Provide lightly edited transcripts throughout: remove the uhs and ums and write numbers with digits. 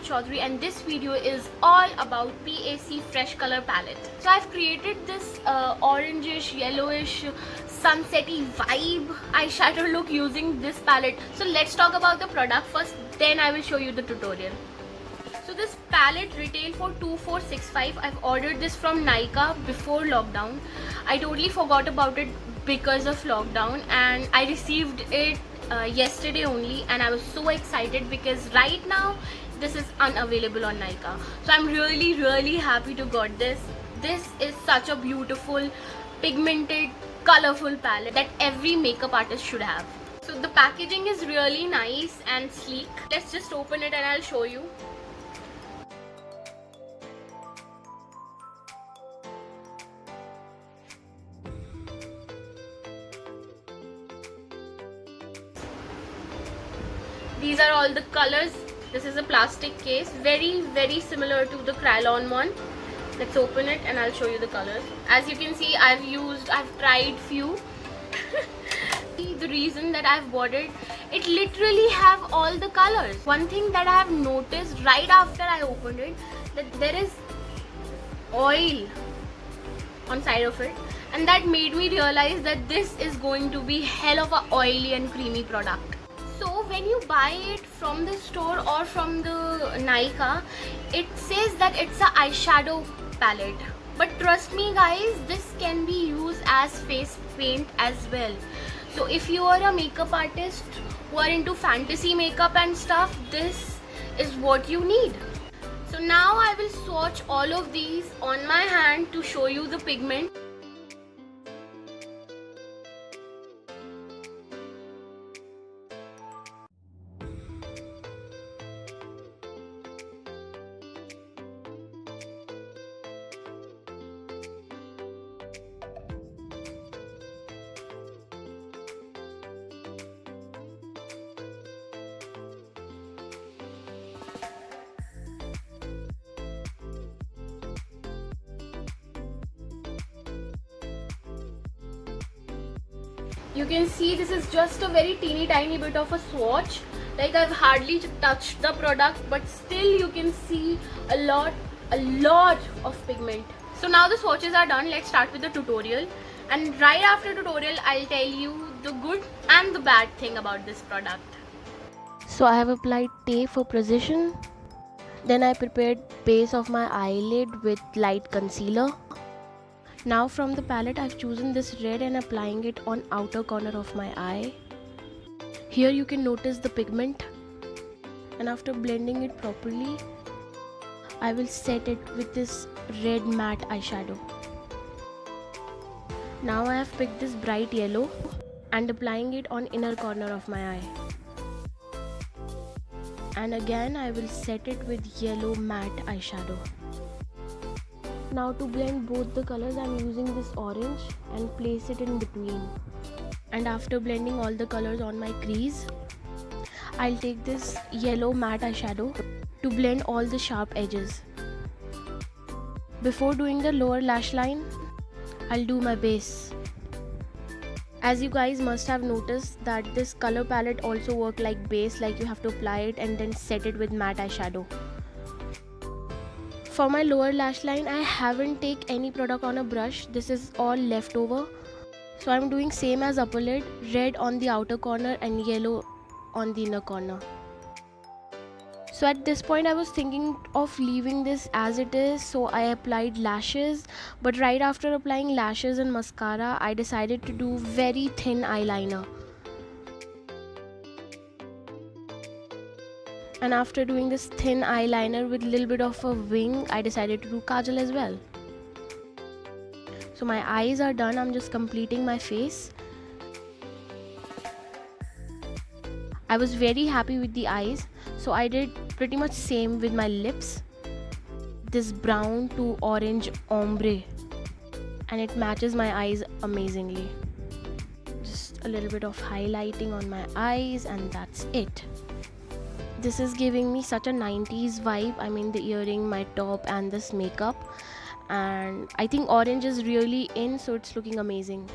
Anmol Chaudhary, and this video is all about PAC Fresh Color Palette. So I've created this orangish, yellowish, sunsetty vibe eyeshadow look using this palette. So let's talk about the product first, then I will show you the tutorial. So this palette retail for 2465. I've ordered this from Nykaa before lockdown. I totally forgot about it because of lockdown, and I received it yesterday only, and I was so excited because right now this is unavailable on Nykaa. So I'm really happy to got this. This is such a beautiful, pigmented, colorful palette that every makeup artist should have. So the packaging is really nice and sleek. Let's just open it and I'll show you. These are all the colors. This is a plastic case, very similar to the Kryolan one. Let's open it and I'll show you the colors. As you can see, I've tried few. The reason that I've bought it literally have all the colors. One thing that I have noticed right after I opened it, that there is oil on side of it, and that made me realize that this is going to be hell of a oily and creamy product. So when you buy it from the store or from the Nykaa, it says that it's a eyeshadow palette. But trust me guys, this can be used as face paint as well. So if you are a makeup artist who are into fantasy makeup and stuff, this is what you need. So now I will swatch all of these on my hand to show you the pigment. You can see this is just a very teeny tiny bit of a swatch. Like I've hardly touched the product, but still you can see a lot of pigment. So now the swatches are done. Let's start with the tutorial. And right after tutorial, I'll tell you the good and the bad thing about this product. So I have applied tape for precision. Then I prepared base of my eyelid with light concealer. Now from the palette I've chosen this red and applying it on outer corner of my eye. Here you can notice the pigment, and after blending it properly, I will set it with this red matte eyeshadow. Now I have picked this bright yellow and applying it on inner corner of my eye. And again I will set it with yellow matte eyeshadow. Now to blend both the colors, I'm using this orange and place it in between. And after blending all the colors on my crease, I'll take this yellow matte eyeshadow to blend all the sharp edges. Before doing the lower lash line, I'll do my base. As you guys must have noticed that this color palette also works like base, like you have to apply it and then set it with matte eyeshadow. For my lower lash line, I haven't taken any product on a brush. This is all leftover. So I'm doing same as upper lid, red on the outer corner and yellow on the inner corner. So at this point I was thinking of leaving this as it is, so I applied lashes. But right after applying lashes and mascara, I decided to do very thin eyeliner. And after doing this thin eyeliner with a little bit of a wing, I decided to do kajal as well. So my eyes are done. I'm just completing my face. I was very happy with the eyes, so I did pretty much same with my lips. This brown to orange ombre, and it matches my eyes amazingly. Just a little bit of highlighting on my eyes and that's it. This is giving me such a 90s vibe. I mean, the earring, my top and this makeup, and I think orange is really in, so it's looking amazing.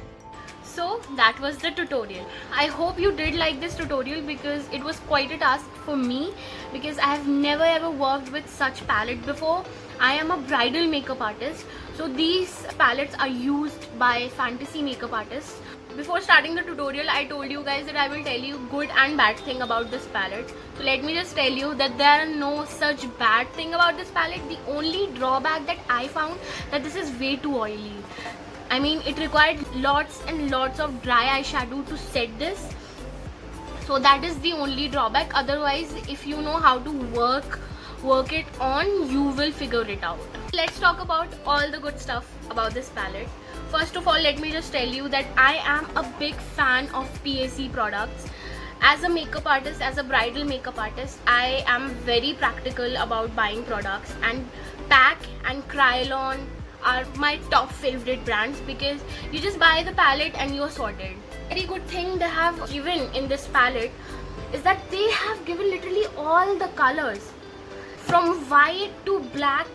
So that was the tutorial. I hope you did like this tutorial because it was quite a task for me, because I have never ever worked with such palette before. I am a bridal makeup artist, so these palettes are used by fantasy makeup artists. Before starting the tutorial, I told you guys that I will tell you good and bad thing about this palette. So let me just tell you that there are no such bad thing about this palette. The only drawback that I found, that this is way too oily. I mean, it required lots and lots of dry eyeshadow to set this. So that is the only drawback. Otherwise, if you know how to work it on, you will figure it out. Let's talk about all the good stuff about this palette. First of all, let me just tell you that I am a big fan of PAC products. As a makeup artist, as a bridal makeup artist, I am very practical about buying products, and PAC and Kryolan are my top favorite brands because you just buy the palette and you're sorted. Very good thing they have given in this palette is that they have given literally all the colors. From white to black,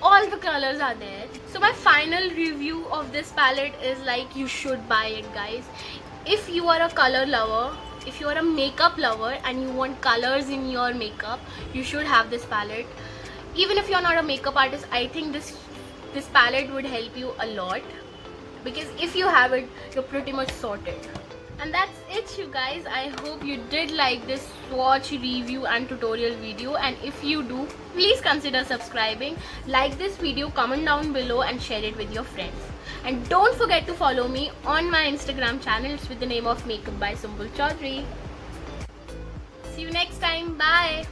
all the colors are there. So my final review of this palette is like, you should buy it, guys. If you are a color lover, if you are a makeup lover and you want colors in your makeup, you should have this palette. Even if you're not a makeup artist, I think this palette would help you a lot, because if you have it, you're pretty much sorted. And that's it, you guys. I hope you did like this swatch review and tutorial video, and if you do, please consider subscribing, like this video, comment down below and share it with your friends. And don't forget to follow me on my Instagram channel. It's with the name of Makeup by Sumbul Chaudhary. See you next time. Bye.